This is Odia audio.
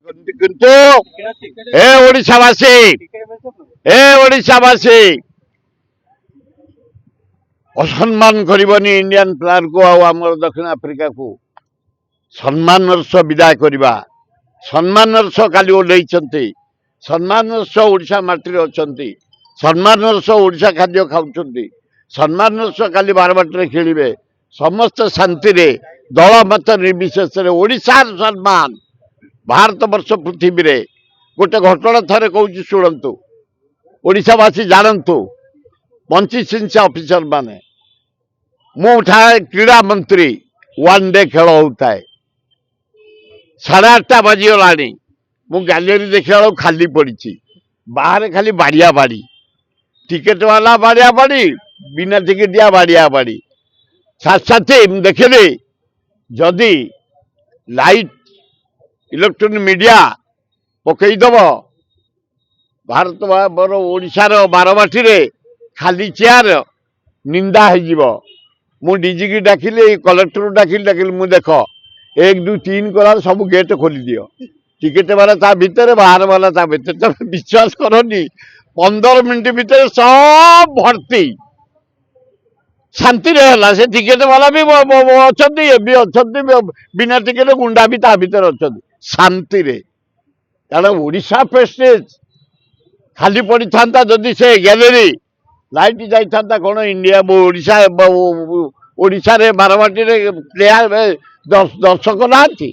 কিন্তু ଓଡ଼ିଶାବାସୀ ଅସମ୍ମାନ କରିବନି ଇଣ୍ଡିଆନ ପ୍ଲେୟାରକୁ ଆଉ ଆମର ଦକ୍ଷିଣ ଆଫ୍ରିକାକୁ ସମ୍ମାନର ସହ ବିଦାୟ କରିବା। ସମ୍ମାନର ସହ କାଲି ଓହ୍ଲେଇଛନ୍ତି, ସମ୍ମାନର ସହ ଓଡ଼ିଶା ମାଟିରେ ଅଛନ୍ତି, ସମ୍ମାନର ସହ ଓଡ଼ିଶା ଖାଦ୍ୟ ଖାଉଛନ୍ତି, ସମ୍ମାନର ସହ କାଲି ବାରବାଟୀରେ ଖେଳିବେ। ସମସ୍ତେ ଶାନ୍ତିରେ ଦଳ ମତ ନିର୍ବିଶେଷରେ ଓଡ଼ିଶାର ସମ୍ମାନ ଭାରତ ବର୍ଷ ପୃଥିବୀରେ। ଗୋଟେ ଘଟଣା ଥରେ କହୁଛି ଶୁଣନ୍ତୁ, ଓଡ଼ିଶାବାସୀ ଜାଣନ୍ତୁ। 25 ଅଫିସର ମାନେ, ମୁଁ ଥାଏ କ୍ରୀଡ଼ା ମନ୍ତ୍ରୀ। ୱାନ୍ ଡେ ଖେଳ ହଉଥାଏ, 8:30 ବାଜିଗଲାଣି। ମୁଁ ଗ୍ୟାଲେରୀ ଦେଖିଲା ବେଳକୁ ଖାଲି ପଡ଼ିଛି, ବାହାରେ ଖାଲି ବାଡ଼ିଆ ବାଡ଼ି, ଟିକେଟ ବାଲା ବାଡ଼ିଆ ବାଡ଼ି, ବିନା ଟିକେଟିଆ ବାଡ଼ିଆ ବାଡ଼ି। ସାଥେ ମୁଁ ଦେଖିଲି ଯଦି ଲାଇଟ୍ ଇଲେକ୍ଟ୍ରୋନିକ ମିଡ଼ିଆ ପକେଇଦବ ଭାରତ ଓଡ଼ିଶାର ବାରବାଟୀରେ ଖାଲି ଚେୟାର ନିନ୍ଦା ହେଇଯିବ। ମୁଁ ଡିଜିକି ଡାକିଲି, କଲେକ୍ଟର ଡାକିଲି ମୁଁ ଦେଖ 1 2 3 କଲା ସବୁ ଗେଟ୍ ଖୋଲିଦିଅ, ଟିକେଟ ବାଲା ତା ଭିତରେ, ବାହାର ବାଲା ତା ଭିତରେ। ତମେ ବିଶ୍ୱାସ କରନି 15 ମିନିଟ୍ ଭିତରେ ସବୁ ଭର୍ତ୍ତି, ଶାନ୍ତିରେ ହେଲା। ସେ ଟିକେଟ ବାଲା ବି ଅଛନ୍ତି, ଏ ବି ଅଛନ୍ତି, ବିନା ଟିକେଟ ଗୁଣ୍ଡା ବି ତା ଭିତରେ ଅଛନ୍ତି, ଶାନ୍ତିରେ। କାରଣ ଓଡ଼ିଶା ପ୍ରେଷ୍ଟେଜ୍ ଖାଲି ପଡ଼ିଥାନ୍ତା ଯଦି ସେ ଗ୍ୟାଲେରୀ ଲାଇଟ୍ ଯାଇଥାନ୍ତା କ'ଣ ଇଣ୍ଡିଆ ଓଡ଼ିଶାରେ ବାରବାଟୀରେ ପ୍ଲେୟାର ଦର୍ଶକ ନାହାନ୍ତି।